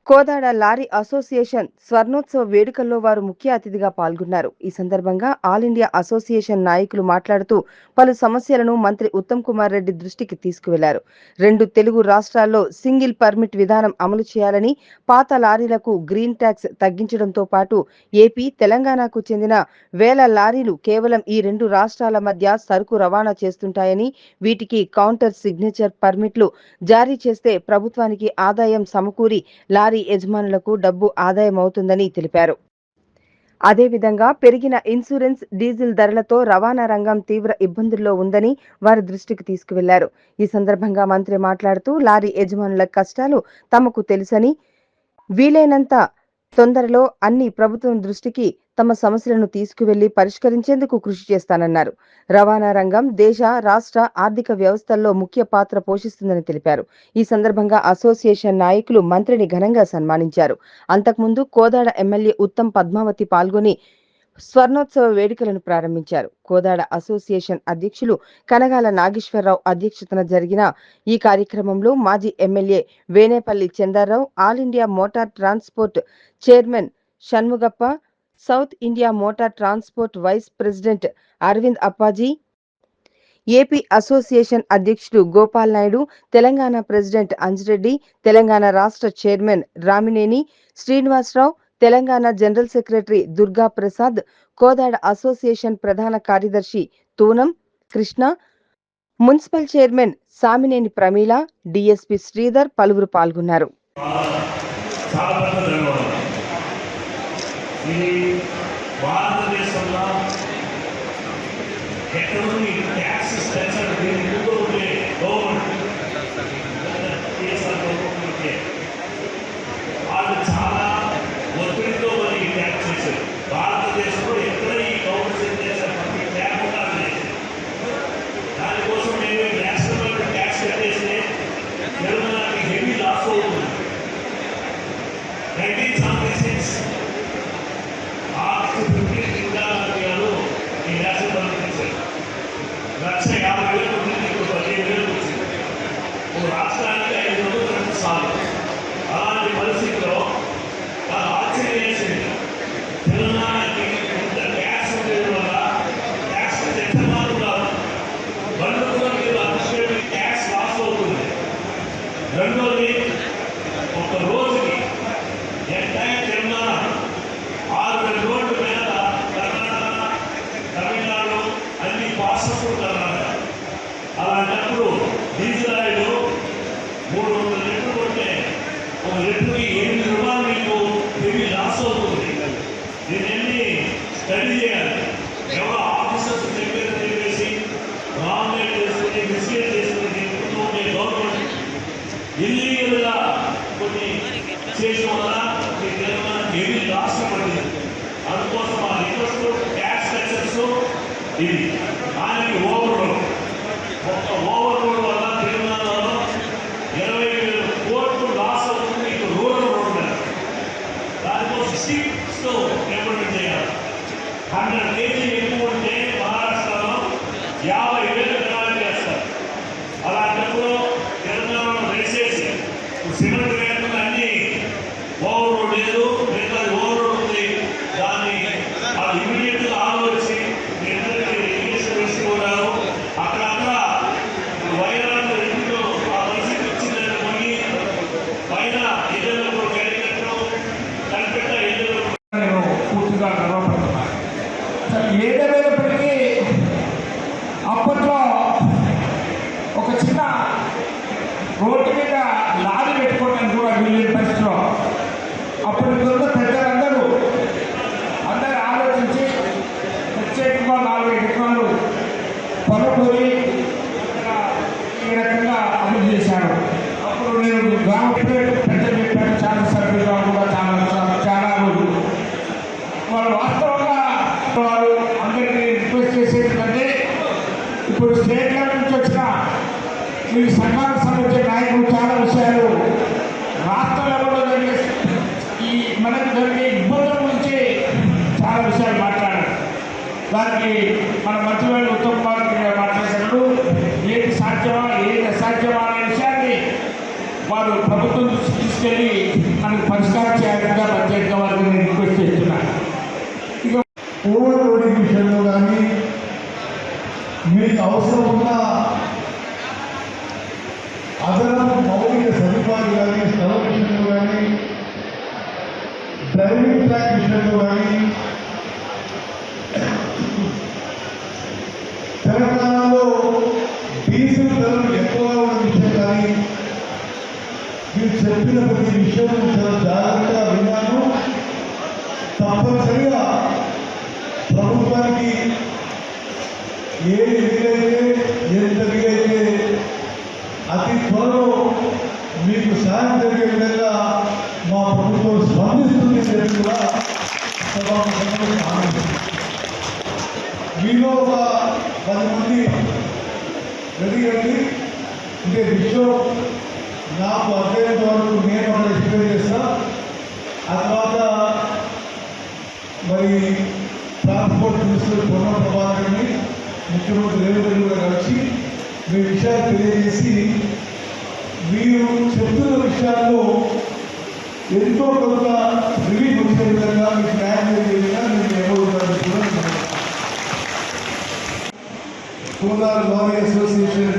కోదాడ లారీ అసోసియేషన్ స్వర్ణోత్సవ వేడుకల్లో వారు ముఖ్య అతిథిగా పాల్గొన్నారు. ఈ సందర్భంగా ఆల్ ఇండియా అసోసియేషన్ నాయకులు మాట్లాడుతూ పలు సమస్యలను మంత్రి ఉత్తమ్ కుమార్ రెడ్డి దృష్టికి తీసుకువెళ్లారు. 2 తెలుగు రాష్ట్రాల్లో సింగిల్ పర్మిట్ విధానం అమలు చేయాలని, పాత లారీలకు గ్రీన్ ట్యాక్స్ తగ్గించడంతో పాటు ఏపీ, తెలంగాణకు చెందిన వేల లారీలు కేవలం ఈ 2 రాష్ట్రాల మధ్య సరుకు రవాణా చేస్తుంటాయని, వీటికి కౌంటర్ సిగ్నేచర్ పర్మిట్లు జారీ చేస్తే ప్రభుత్వానికి ఆదాయం సమకూరి లారీ యజమానులకు డబ్బు ఆదాయమవుతుందని తెలిపారు. అదేవిధంగా పెరిగిన ఇన్సూరెన్స్, డీజిల్ ధరలతో రవాణా రంగం తీవ్ర ఇబ్బందుల్లో ఉందని వారి దృష్టికి తీసుకువెళ్లారు. ఈ సందర్భంగా మంత్రి మాట్లాడుతూ లారీ యజమానుల కష్టాలు తమకు తెలుసని, వీలైనంత తొందరలో అన్ని ప్రభుత్వం దృష్టికి తమ సమస్యలను తీసుకువెళ్లి పరిష్కరించేందుకు కృషి చేస్తానన్నారు. రవాణా రంగం దేశ, రాష్ట్ర ఆర్థిక వ్యవస్థల్లో ముఖ్య పాత్ర పోషిస్తుందని తెలిపారు. ఈ సందర్భంగా అసోసియేషన్ నాయకులు మంత్రిని ఘనంగా సన్మానించారు. అంతకుముందు కోదాడ ఎమ్మెల్యే ఉత్తమ్ పద్మావతి పాల్గొని స్వర్ణోత్సవ వేడుకలను ప్రారంభించారు. కోదాడ అసోసియేషన్ అధ్యక్షులు కనగాల నాగేశ్వరరావు అధ్యక్షతన జరిగిన ఈ కార్యక్రమంలో మాజీ MLA Venepalli Chandarao, all India motor transport chairman Shanmugappa, south India motor transport vice president Aravind Appaji, AP association అధ్యక్షుడు గోపాల్ నాయుడు, తెలంగాణ ప్రెసిడెంట్ అంజిరెడ్డి, తెలంగాణ రాష్ట్ర chairman Ramineni Srinivasarao, Telangana general secretary Durga Prasad, Kodad association ప్రధాన కార్యదర్శి Tunam Krishna, municipal chairman Samineni Pramila, DSP Sridhar పలువురు పాల్గొన్నారు. చాలా ఒత్తిడితో మరి ట్యాక్స్ చేశారు. భారతదేశంలో ఎక్కడ ఈ గవర్నమెంట్ చేశారు లేకుండా దానికోసం మేము నేషనల్ ట్యాక్స్ కట్టేస్తే తెలంగాణకి హెవీ లాస్ అవుతుంది. 1976 ఆగస్టు 15 గారు ఈ నేషనల్ బడ్జెట్ చేశారు. 1,50,000 నుంచి ఇప్పుడు 15,000 వచ్చింది. ఒక రాష్ట్రానికి 500 సార్లు. అలాంటి పరిస్థితిలో వాళ్ళు ఆశ్చర్యం చేసింది. తెలంగాణకి ఇంత ట్యాక్స్ ఉండేది వల్ల ట్యాక్స్ తెచ్చమారు కాదు, బంధువుల మీద అతిశయం ట్యాక్స్ లాస్ అవుతుంది. రెండోది, ఒక రోజుకి ఎంటైర్ తెలంగాణ 6,000 రోడ్ల మీద కర్ణాటక, తమిళనాడు అన్ని పాసఫుల్ కర్ణాటక. అలాంటప్పుడు డీజిల్ ఆయిల్ 300 లీటర్లు కొట్టే ఒక లీటర్కి 8 రూపాయలు మీకు హెవీ లాస్ అవుతుంది. దీన్ని స్టడీ చేయాలి. ఎవరో ఆఫీసర్స్ చెప్పేసి నామినేట్ చేసుకుని మిస్లీడ్ చేసుకుని గవర్నమెంట్ ఇల్లీగల్గా కొన్ని చేయడం వల్ల మీ తెలంగాణ హెవీ లాస్ పడింది. అందుకోసం ఆ రిక్వెస్ట్ ట్యాక్స్ కలెక్టర్స్ ఇది దానికి ఓవర్లోడ్, ఒక ఓవర్లోడ్ వల్ల తెలంగాణలో 20,000 కోట్లు లాస్ అవుతుంది. ఇటు రూరల్ రోడ్డు దానికోసం స్ట్రిక్ట్స్తో ఇంప్లిమెంట్ చేయాలి. 100 కేజీ ఎక్కువ ఉంటే మహారాష్ట్రలో 50,000 పెనాల్టీ చేస్తారు. అలాంటప్పుడు తెలంగాణలో వేసేసి సిమెంట్ వేయకుండా అన్ని ఓవర్ రోడ్ లేదు, లేదా ఓవర్ రోడ్ ఉంది, దాన్ని వాళ్ళు ఇమీడియట్గా ఆలోచించి వేసుకున్నారు. అక్కడక్కడ వైరాలు ఇంట్లో ఆ పరిస్థితి వచ్చిందని పోయి పైన ఇళ్లలో కలిగినట్టు కనిపెట్ట ఇళ్లలో నేను పూర్తిగా గర్వపడుతున్నాను. ఏదేమైనప్పటికీ అప్పట్లో ఒక చిన్న రోడ్డు మీద లారీ పెట్టుకోవడానికి కూడా వీళ్ళని పరిస్థితిలో అప్పుడు పెద్దలందరూ ఆలోచించి ప్రత్యేకంగా 4-5 ఎకరాలు పొలపొరి ఈ రకంగా అభివృద్ధి చేశారు. అప్పుడు నేను గ్రామ పెద్ద చెప్పాను, చాలా సభ్యులుగా కూడా చాలా రోజులు వాళ్ళు వాస్తవంగా వారు అందరికీ రిక్వెస్ట్ చేసేది ఏంటంటే, ఇప్పుడు స్టేట్ లెవెల్ నుంచి వచ్చిన మీ సంఘాలకు సంబంధించిన నాయకులు చాలా విషయాలు రాష్ట్ర లెవెల్లో జరిగే ఈ మనకు జరిగే ఇబ్బందుల గురించి చాలా విషయాలు మాట్లాడారు. దానికి మన మంత్రివర్యులు ఉత్తమ్ కుమార్ మాట్లాడినప్పుడు ఏది సాధ్యమా ఏది అసాధ్యమా అనే విషయాన్ని వారు ప్రభుత్వం తీసుకెళ్ళి మనకు పరిష్కారం చేయాలంటే ప్రత్యేకంగా వారికి నేను రిక్వెస్ట్ చేస్తున్నాను. ఇక ఓవర్ లోడింగ్ విషయంలో కానీ మీకు అవసరం ఉన్న అదనపు మౌలిక సదుపాయాలు కానీ, స్థల విషయంలో కానీ, డ్రైవింగ్ ట్రాక్ విషయంలో కానీ, తెలంగాణలో డీజిల్ ధరలు ఎక్కువగా ఉన్న విషయం కానీ, మీరు చెప్పిన ప్రతి విషయం చాలా జాగ్రత్తగా విన్నాను. తప్పనిసరిగా ప్రభుత్వానికి ఏది వీలైతే ఎంత వీలైతే అతి త్వరలో మీకు సాయం జరిగే విధంగా మా ప్రభుత్వం స్పందిస్తుంది చెప్పి కూడా మీలో ఒక 10 మంది రెడీ అంటే విషయం నాకు అర్థమైనంత వరకు నేను అక్కడ ఎక్స్ప్లెయిన్ చేస్తా. ఆ తర్వాత మరి ట్రాన్స్పోర్ట్ మినిస్టర్ పొన్న ప్రభాకర్ని ముఖ్యమంత్రి రేవంత్ రెడ్డి కూడా కలిసి మీ విషయాలు తెలియజేసి మీరు చెప్తున్న విషయాల్లో ఎంతో కొంత రిలీఫ్ వచ్చే విధంగా మీకు న్యాయం జరిగే విధంగా నేను ఎవరు కూడా కోదాడ లారీ అసోసియేషన్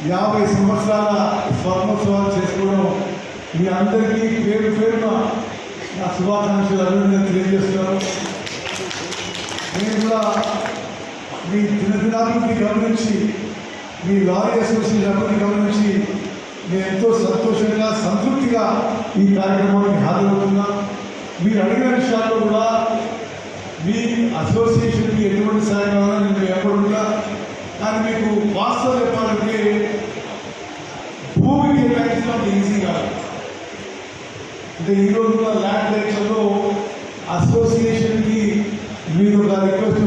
50 సంవత్సరాల స్వర్ణోత్సవాలు చేసుకోవడం మీ అందరికీ పేరు పేరున నా శుభాకాంక్షలు అభినందనలు తెలియజేస్తున్నాను. నేను కూడా మీ దినదినాభివృద్ధి గమనించి మీ లారీ అసోసియేషన్ అభివృద్ధి గమనించి నేను ఎంతో సంతోషంగా సంతృప్తిగా ఈ కార్యక్రమానికి హాజరవుతున్నా. మీరు అడిగిన విషయాల్లో కూడా మీ అసోసియేషన్కి ఎటువంటి సహాయం కావాలని నేను ఎప్పుడుంటా. కానీ మీకు వాస్తవం చెప్పాలంటే భూమి కేటాయించడం ఈజీ కాదు. అంటే ఈరోజు ల్యాండ్ డైరెక్షన్లో అసోసియేషన్కి మీరు ఒక రిక్వెస్ట్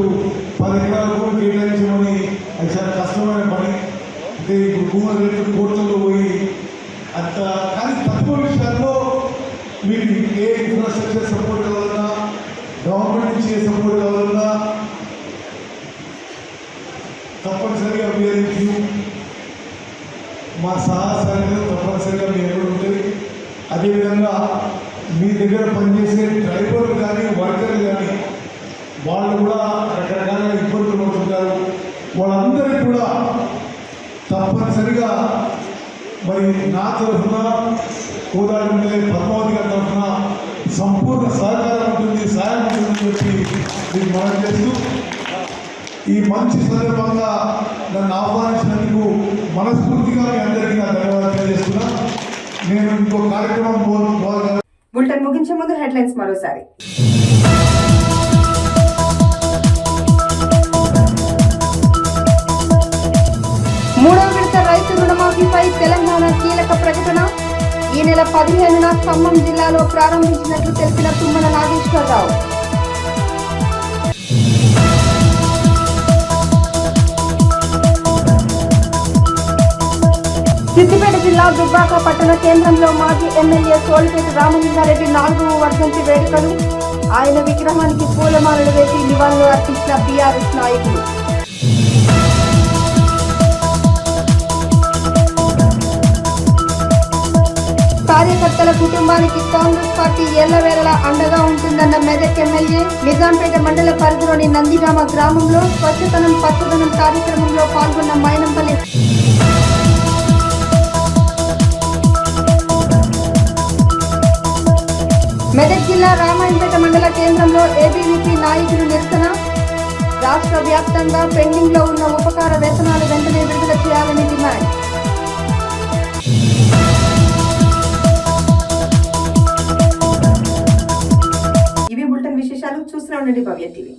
10 ఎకరాల భూమి కేటాయించమని అది చాలా కష్టమైన పని. అంటే ఇప్పుడు భూముల రేట్లు కోట్లలో పోయి అంత. కానీ తక్కువ విషయాల్లో మీకు ఏ ఇన్ఫ్రాస్ట్రక్చర్ సపోర్ట్ కావాలన్నా, గవర్నమెంట్ నుంచి ఏ సపోర్ట్ కావాలన్నా తప్పనిసరిగా మీరు మా సహాయకాలు తప్పనిసరిగా మీ ఎక్కడ ఉంటుంది. అదేవిధంగా మీ దగ్గర పనిచేసే డ్రైవర్లు కానీ వర్కర్లు కానీ వాళ్ళు కూడా రకరకాల ఇబ్బందులు పడుతుంటారు. వాళ్ళందరికీ కూడా తప్పనిసరిగా మరి నా తరఫున కోదాడ పద్మావతి గారి తరఫున సంపూర్ణ సహకారం ఉంటుంది, సాయం ఉంటుందని చెప్పి మీకు మనం చేస్తూ ఈ మంచి సందర్భంగా నన్ను ఆహ్వానించినందుకు మనస్ఫూర్తిగా మీ అందరికీ నా ధన్యవాదాలు తెలియజేస్తున్నా. నేను ఇంకో కార్యక్రమం బులెటిన్ ముగించే ముందు హెడ్లైన్స్ మరోసారి. మూడవ విడత రైతు రుణమాఫీపై తెలంగాణ కీలక ప్రకటన. ఈ నెల 15న ఖమ్మం జిల్లాలో ప్రారంభించినట్లు తెలిపిన తుమ్మల నాగేశ్వరరావు. సిద్దిపేట జిల్లా దుబ్బాక పట్టణ కేంద్రంలో మాజీ ఎమ్మెల్యే సోలిపేట రామలింగారెడ్డి 4వ వర్ధంతి వేడుకలు. ఆయన విగ్రహానికి పూలమాలలు వేసి నివాళులు అర్పించిన బీఆర్ఎస్ నాయకులు. కార్యకర్తల కుటుంబానికి కాంగ్రెస్ పార్టీ ఎల్లవేళలా అండగా ఉంటుందన్న మెదక్ ఎమ్మెల్యే. నిజాంపేట మండల పరిధిలోని నందిగామ గ్రామంలో స్వచ్ఛతనం పచ్చదనం కార్యక్రమంలో పాల్గొన్న మైనంపల్లి. మెదక్ జిల్లా రామాయంపేట మండల కేంద్రంలో ఏబీవీపీ నాయకులు నిరసన. రాష్ట్ర వ్యాప్తంగా పెండింగ్ లో ఉన్న ఉపకార వేతనాలు వెంటనే విడుదల చేయాలని డిమాండ్. ఇవి బులెటిన్ విశేషాలు. చూస్తూనే ఉండండి భవ్య టీవీ.